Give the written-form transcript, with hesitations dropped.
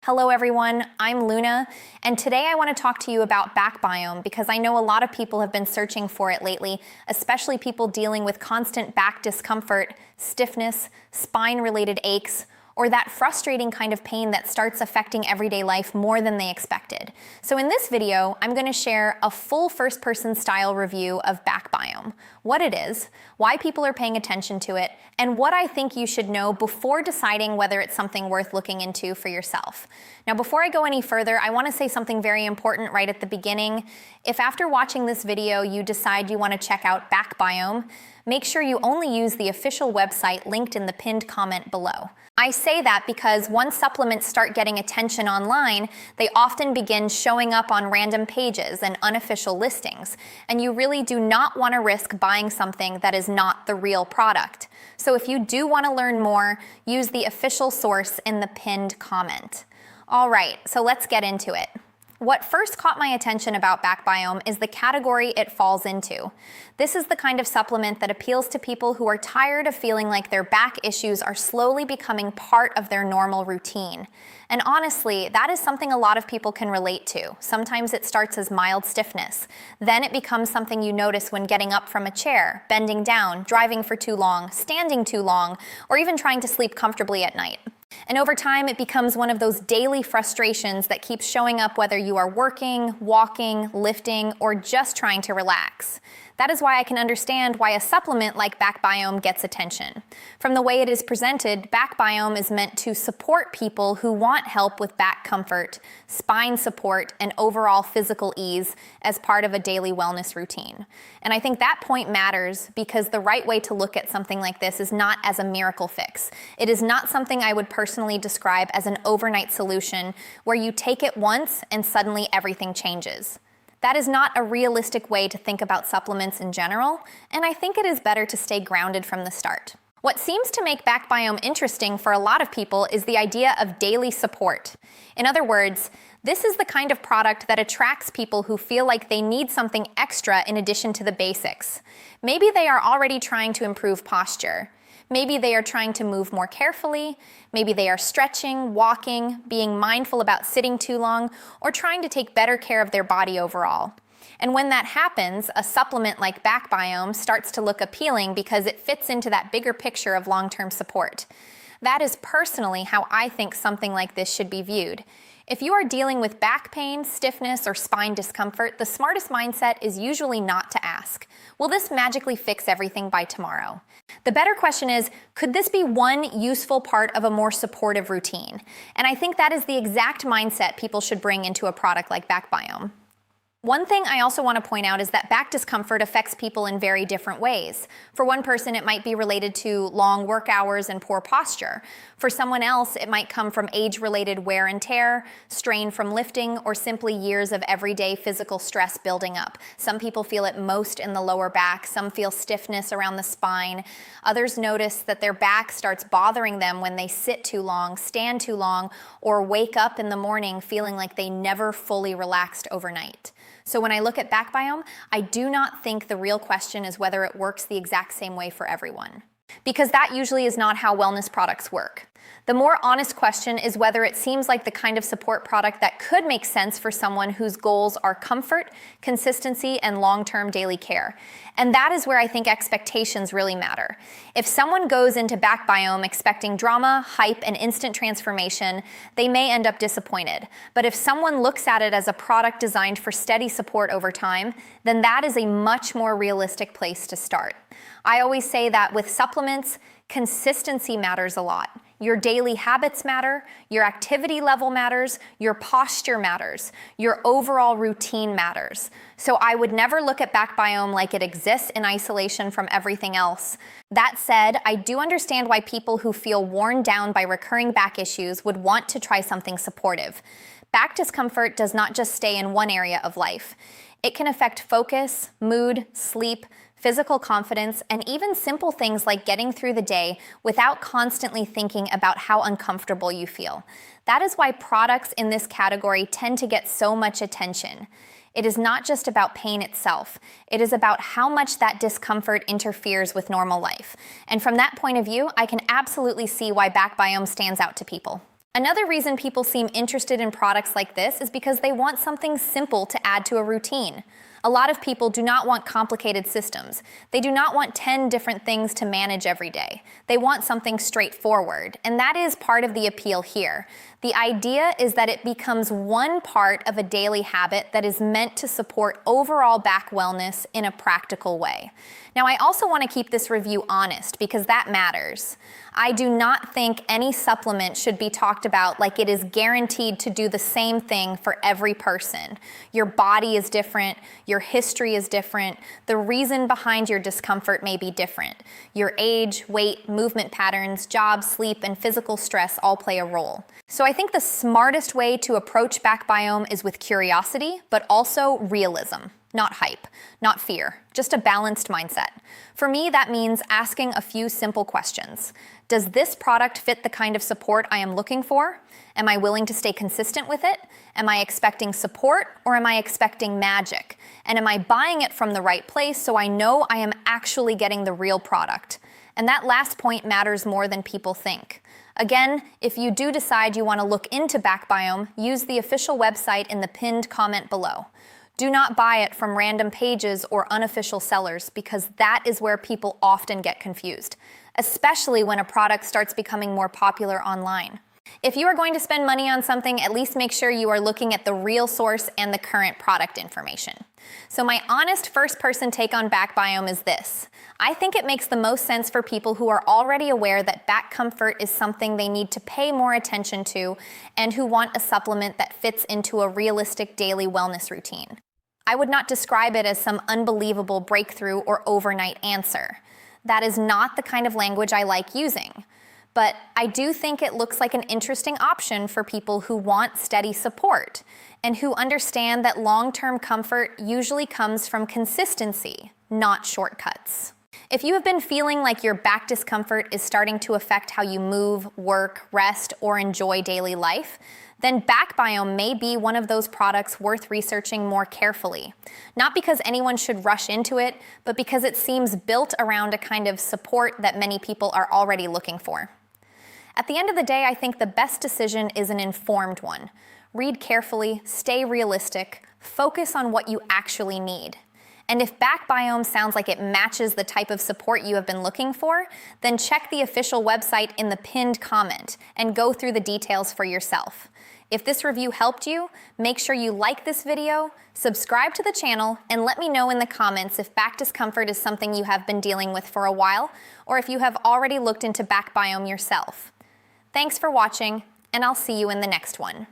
Hello everyone, I'm Luna, and today I want to talk to you about BackBioMe because I know a lot of people have been searching for it lately, especially people dealing with constant back discomfort, stiffness, spine-related aches, or that frustrating kind of pain that starts affecting everyday life more than they expected. So in this video, I'm going to share a full first-person style review of BackBioMe, what it is, why people are paying attention to it, and what I think you should know before deciding whether it's something worth looking into for yourself. Now, before I go any further, I want to say something very important right at the beginning. If after watching this video you decide you want to check out BackBioMe, make sure you only use the official website linked in the pinned comment below. I say that because once supplements start getting attention online, they often begin showing up on random pages and unofficial listings, and you really do not want to risk buying something that is not the real product. So if you do want to learn more, use the official source in the pinned comment. All right, so let's get into it. What first caught my attention about BackBioMe is the category it falls into. This is the kind of supplement that appeals to people who are tired of feeling like their back issues are slowly becoming part of their normal routine. And honestly, that is something a lot of people can relate to. Sometimes it starts as mild stiffness. Then it becomes something you notice when getting up from a chair, bending down, driving for too long, standing too long, or even trying to sleep comfortably at night. And over time, it becomes one of those daily frustrations that keeps showing up whether you are working, walking, lifting, or just trying to relax. That is why I can understand why a supplement like BackBioMe gets attention. From the way it is presented, BackBioMe is meant to support people who want help with back comfort, spine support, and overall physical ease as part of a daily wellness routine. And I think that point matters because the right way to look at something like this is not as a miracle fix. It is not something I would personally describe as an overnight solution where you take it once and suddenly everything changes. That is not a realistic way to think about supplements in general, and I think it is better to stay grounded from the start. What seems to make BackBioMe interesting for a lot of people is the idea of daily support. In other words, this is the kind of product that attracts people who feel like they need something extra in addition to the basics. Maybe they are already trying to improve posture. Maybe they are trying to move more carefully, maybe they are stretching, walking, being mindful about sitting too long, or trying to take better care of their body overall. And when that happens, a supplement like BackBioMe starts to look appealing because it fits into that bigger picture of long-term support. That is personally how I think something like this should be viewed. If you are dealing with back pain, stiffness, or spine discomfort, the smartest mindset is usually not to ask, will this magically fix everything by tomorrow? The better question is, could this be one useful part of a more supportive routine? And I think that is the exact mindset people should bring into a product like BackBioMe. One thing I also want to point out is that back discomfort affects people in very different ways. For one person, it might be related to long work hours and poor posture. For someone else, it might come from age-related wear and tear, strain from lifting, or simply years of everyday physical stress building up. Some people feel it most in the lower back, some feel stiffness around the spine. Others notice that their back starts bothering them when they sit too long, stand too long, or wake up in the morning feeling like they never fully relaxed overnight. So when I look at BackBioMe, I do not think the real question is whether it works the exact same way for everyone. Because that usually is not how wellness products work. The more honest question is whether it seems like the kind of support product that could make sense for someone whose goals are comfort, consistency, and long-term daily care. And that is where I think expectations really matter. If someone goes into BackBioMe expecting drama, hype, and instant transformation, they may end up disappointed. But if someone looks at it as a product designed for steady support over time, then that is a much more realistic place to start. I always say that with supplements, consistency matters a lot. Your daily habits matter, your activity level matters, your posture matters, your overall routine matters. So I would never look at BackBioMe like it exists in isolation from everything else. That said, I do understand why people who feel worn down by recurring back issues would want to try something supportive. Back discomfort does not just stay in one area of life. It can affect focus, mood, sleep, physical confidence, and even simple things like getting through the day without constantly thinking about how uncomfortable you feel. That is why products in this category tend to get so much attention. It is not just about pain itself. It is about how much that discomfort interferes with normal life. And from that point of view, I can absolutely see why BackBioMe stands out to people. Another reason people seem interested in products like this is because they want something simple to add to a routine. A lot of people do not want complicated systems. They do not want 10 different things to manage every day. They want something straightforward, and that is part of the appeal here. The idea is that it becomes one part of a daily habit that is meant to support overall back wellness in a practical way. Now, I also want to keep this review honest because that matters. I do not think any supplement should be talked about like it is guaranteed to do the same thing for every person. Your body is different, your history is different, the reason behind your discomfort may be different. Your age, weight, movement patterns, job, sleep, and physical stress all play a role. So I think the smartest way to approach BackBiome is with curiosity, but also realism. Not hype, not fear, just a balanced mindset. For me, that means asking a few simple questions. Does this product fit the kind of support I am looking for? Am I willing to stay consistent with it? Am I expecting support or am I expecting magic? And am I buying it from the right place so I know I am actually getting the real product? And that last point matters more than people think. Again, if you do decide you want to look into BackBiome, use the official website in the pinned comment below. Do not buy it from random pages or unofficial sellers because that is where people often get confused, especially when a product starts becoming more popular online. If you are going to spend money on something, at least make sure you are looking at the real source and the current product information. So my honest first-person take on BackBiome is this. I think it makes the most sense for people who are already aware that back comfort is something they need to pay more attention to and who want a supplement that fits into a realistic daily wellness routine. I would not describe it as some unbelievable breakthrough or overnight answer. That is not the kind of language I like using. But I do think it looks like an interesting option for people who want steady support and who understand that long-term comfort usually comes from consistency, not shortcuts. If you have been feeling like your back discomfort is starting to affect how you move, work, rest, or enjoy daily life, then BackBiome may be one of those products worth researching more carefully. Not because anyone should rush into it, but because it seems built around a kind of support that many people are already looking for. At the end of the day, I think the best decision is an informed one. Read carefully, stay realistic, focus on what you actually need. And if BackBiome sounds like it matches the type of support you have been looking for, then check the official website in the pinned comment and go through the details for yourself. If this review helped you, make sure you like this video, subscribe to the channel, and let me know in the comments if back discomfort is something you have been dealing with for a while, or if you have already looked into BackBiome yourself. Thanks for watching, and I'll see you in the next one.